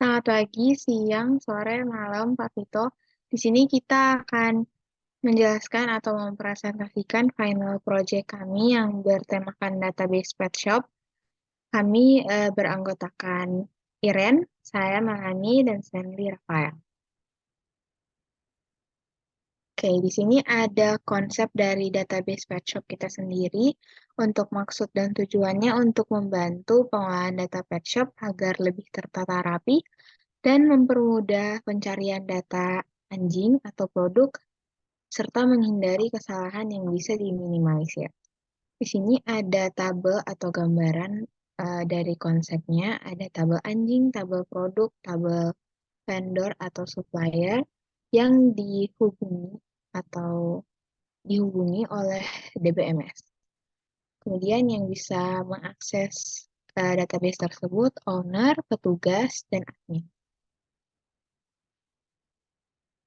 Selamat pagi, siang, sore, malam, Pak Vito. Di sini kita akan menjelaskan atau mempresentasikan final project kami yang bertemakan database pet shop. Kami beranggotakan Iren, saya Mahani, dan Stanley Rafael. Oke, di sini ada konsep dari database pet shop kita sendiri untuk maksud dan tujuannya untuk membantu pengolahan data pet shop agar lebih tertata rapi dan mempermudah pencarian data anjing atau produk serta menghindari kesalahan yang bisa diminimalisir. Di sini ada tabel atau gambaran dari konsepnya, ada tabel anjing, tabel produk, tabel vendor atau supplier yang dihubungi oleh DBMS. Kemudian yang bisa mengakses database tersebut, owner, petugas, dan admin.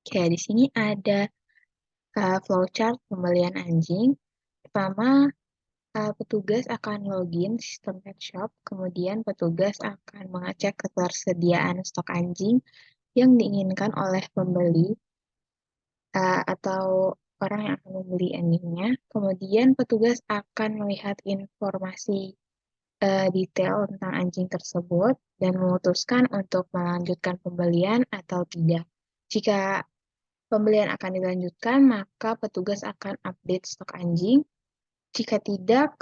Oke, di sini ada flowchart pembelian anjing. Pertama, petugas akan login sistem pet shop, kemudian petugas akan mengecek ketersediaan stok anjing yang diinginkan oleh pembeli atau orang yang akan membeli anjingnya. Kemudian petugas akan melihat informasi detail tentang anjing tersebut dan memutuskan untuk melanjutkan pembelian atau tidak. Jika pembelian akan dilanjutkan, maka petugas akan update stok anjing. Jika tidak,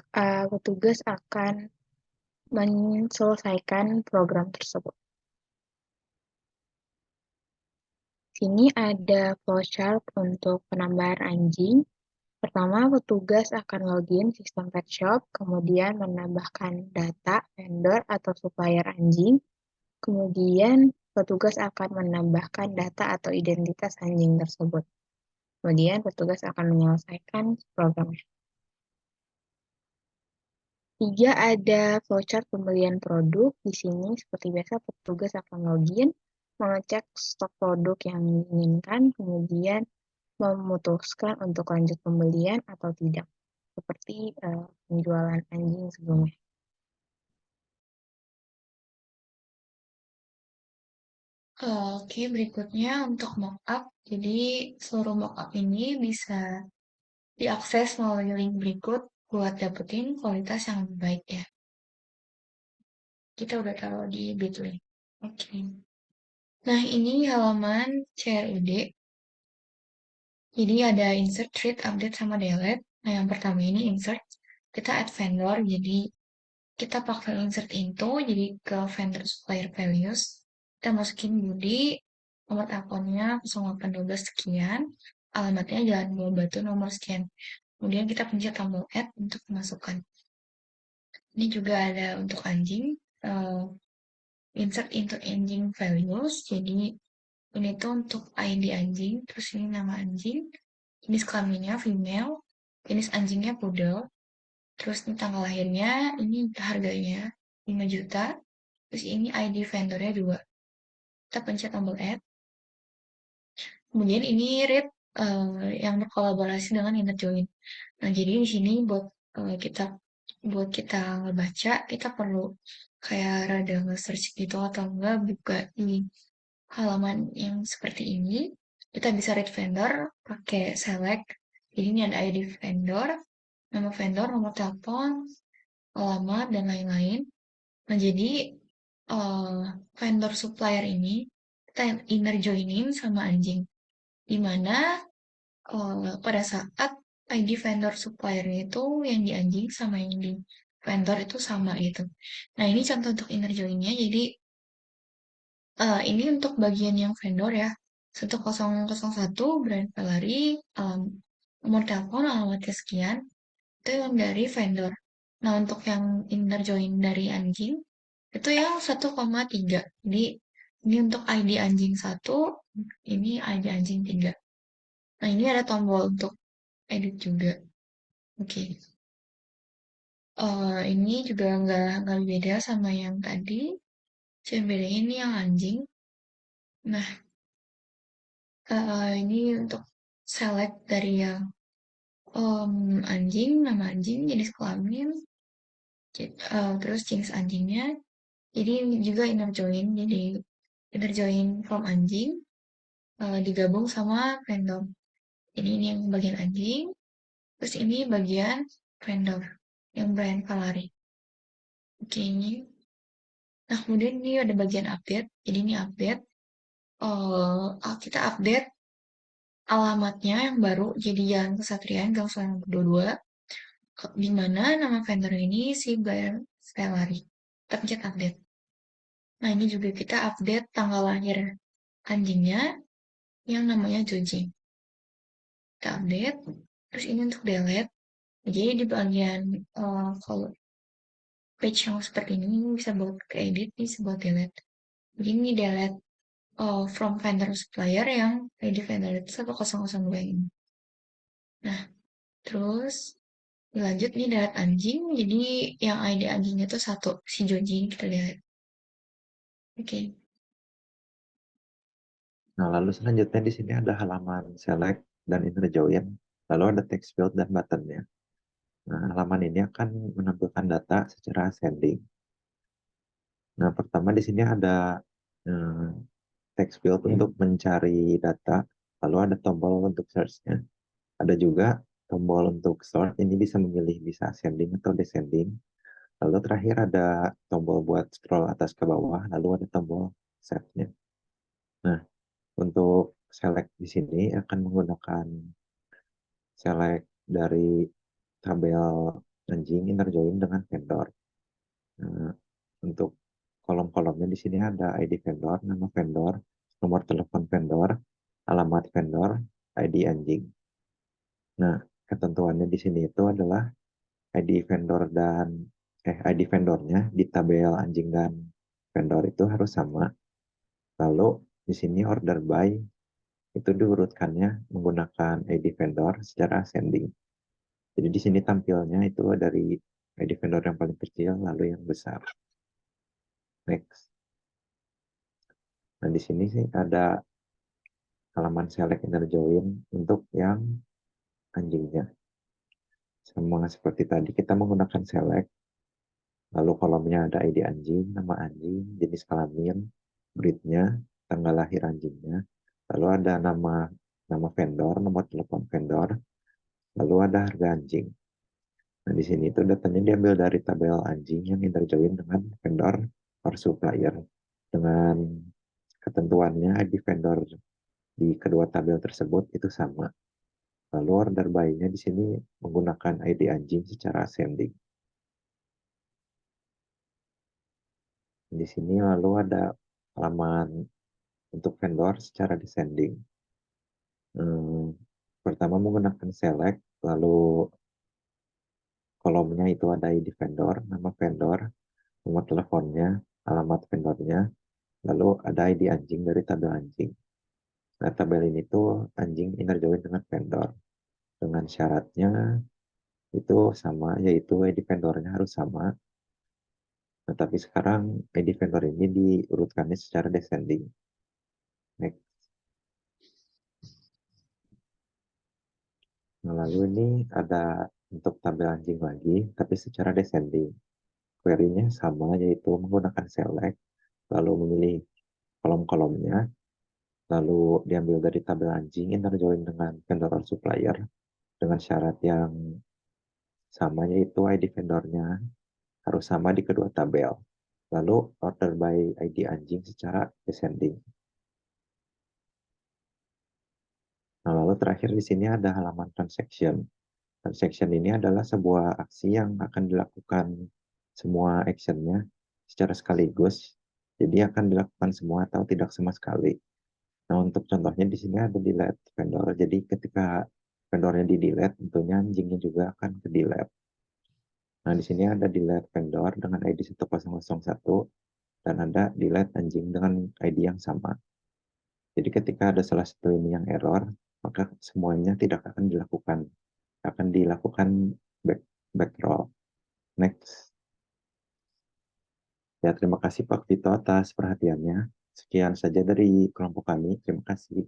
petugas akan menyelesaikan program tersebut. Sini ada flowchart untuk penambahan anjing. Pertama, petugas akan login sistem pet shop, kemudian menambahkan data vendor atau supplier anjing. Kemudian, petugas akan menambahkan data atau identitas anjing tersebut. Kemudian, petugas akan menyelesaikan programnya. 3, ada flowchart pembelian produk. Di sini, seperti biasa, petugas akan login, mengecek stok produk yang diinginkan, kemudian memutuskan untuk lanjut pembelian atau tidak, seperti penjualan anjing sebelumnya. Oke, berikutnya untuk mockup. Jadi, seluruh mockup ini bisa diakses melalui link berikut buat dapetin kualitas yang lebih baik ya. Kita udah taruh di Bitly. Oke. Nah, ini halaman CRUD. Jadi ada insert, treat, update, sama delete. Nah, yang pertama ini insert. Kita add vendor, jadi kita pakai insert into, jadi ke vendor supplier values. Kita masukin body, nomor teleponnya 0812 sekian, alamatnya Jalan Buah Batu nomor sekian. Kemudian kita pencet tombol add untuk memasukkan. Ini juga ada untuk anjing, eh, insert into anjing values. Jadi ini tuh untuk ID anjing, terus ini nama anjing, jenis kelaminnya female, jenis anjingnya poodle, terus ini tanggal lahirnya, ini harganya 5 juta, terus ini ID vendornya 2. Kita pencet tombol add. Kemudian ini read yang berkolaborasi dengan inner join. Nah, jadi di sini buat kita ngebaca, kita perlu kayak rada nge-search gitu atau enggak buka di halaman yang seperti ini. Kita bisa read vendor pakai select. Jadi ini ada ID vendor, nama vendor, nomor telepon, alamat, dan lain-lain. Nah, jadi vendor supplier ini kita inner joinin sama anjing. Di mana pada saat ID vendor supplier itu yang di anjing sama yang di vendor itu sama gitu. Nah, ini contoh untuk inner join-nya. Jadi, ini untuk bagian yang vendor ya. 1001 Brand Pelari, nomor telepon, alamatnya sekian. Itu yang dari vendor. Nah, untuk yang inner join dari anjing, itu yang 1,3. Jadi, ini untuk ID anjing 1, ini ID anjing 3. Nah, ini ada tombol untuk edit juga. Oke. Ini juga nggak beda sama yang tadi. Cuma bedanya ini yang anjing. Nah, ini untuk select dari yang anjing, nama anjing, jenis kelamin, terus jenis anjingnya. Jadi ini juga inner join. Jadi inner join from anjing digabung sama vendor. Jadi ini yang bagian anjing, terus ini bagian vendor yang brand Valari. Oke, ini. Nah, kemudian ini ada bagian update. Jadi ini update. Kita update alamatnya yang baru jadi Jalan Kesatrian Gang Sulangan 22, di mana nama vendor ini si Brian Stellari. Kita pencet update. Nah, ini juga kita update tanggal lahir anjingnya yang namanya Joji. Kita update. Terus ini untuk delete. Jadi di bagian kalau page yang seperti ini bisa buat ke edit, bisa buat delete. Jadi ini delete from vendor supplier yang ID vendor itu 1002 ini. Nah, terus lanjut nih delete anjing. Jadi yang ID anjingnya itu satu, si Joji kita delete. Oke. Nah, lalu selanjutnya di sini ada halaman select dan inner join, lalu ada text field dan buttonnya. Nah, halaman ini akan menampilkan data secara ascending. Nah, pertama di sini ada text field untuk mencari data, lalu ada tombol untuk search-nya. Ada juga tombol untuk sort, ini bisa memilih bisa ascending atau descending. Lalu terakhir ada tombol buat scroll atas ke bawah, lalu ada tombol save-nya. Nah, untuk select di sini akan menggunakan select dari tabel anjing inner join dengan vendor. Nah, untuk kolom-kolomnya di sini ada ID vendor, nama vendor, nomor telepon vendor, alamat vendor, ID anjing. Nah, ketentuannya di sini itu adalah ID vendor dan ID vendornya di tabel anjing dan vendor itu harus sama. Lalu di sini order by itu diurutkannya menggunakan ID vendor secara ascending. Jadi di sini tampilnya itu dari ID vendor yang paling kecil lalu yang besar. Next. Nah, di sini sih ada halaman select inner join untuk yang anjingnya. Sama seperti tadi kita menggunakan select, lalu kolomnya ada ID anjing, nama anjing, jenis kelamin, breednya, tanggal lahir anjingnya, lalu ada nama vendor, nomor telepon vendor, lalu ada harga anjing. Nah, di sini itu datanya diambil dari tabel anjing yang interjoin dengan vendor or supplier. Dengan ketentuannya ID vendor di kedua tabel tersebut itu sama. Lalu order by-nya di sini menggunakan ID anjing secara ascending. Di sini lalu ada halaman untuk vendor secara descending. Pertama menggunakan select, lalu kolomnya itu ada ID vendor, nama vendor, nomor teleponnya, alamat vendornya, lalu ada ID anjing dari tabel anjing. Nah, tabel ini tuh anjing inner join dengan vendor. Dengan syaratnya itu sama, yaitu ID vendornya harus sama. Nah, tapi sekarang ID vendor ini diurutkannya secara descending. Next. Nah, lalu ini ada untuk tabel anjing lagi, tapi secara descending. Query-nya sama, yaitu menggunakan select, lalu memilih kolom-kolomnya, lalu diambil dari tabel anjing, inner join dengan vendor or supplier, dengan syarat yang sama, yaitu ID vendornya harus sama di kedua tabel. Lalu order by ID anjing secara descending. Nah, lalu terakhir di sini ada halaman transaction. Transaction ini adalah sebuah aksi yang akan dilakukan semua actionnya secara sekaligus. Jadi akan dilakukan semua atau tidak sama sekali. Nah, untuk contohnya di sini ada delete vendor. Jadi ketika vendornya di delete, tentunya anjingnya juga akan ke delete. Nah, di sini ada delete vendor dengan ID 1001 dan ada delete anjing dengan ID yang sama. Jadi ketika ada salah satu ini yang error, maka semuanya tidak akan dilakukan. Akan dilakukan backroll. Next. Ya, terima kasih Pak Vito atas perhatiannya. Sekian saja dari kelompok kami. Terima kasih.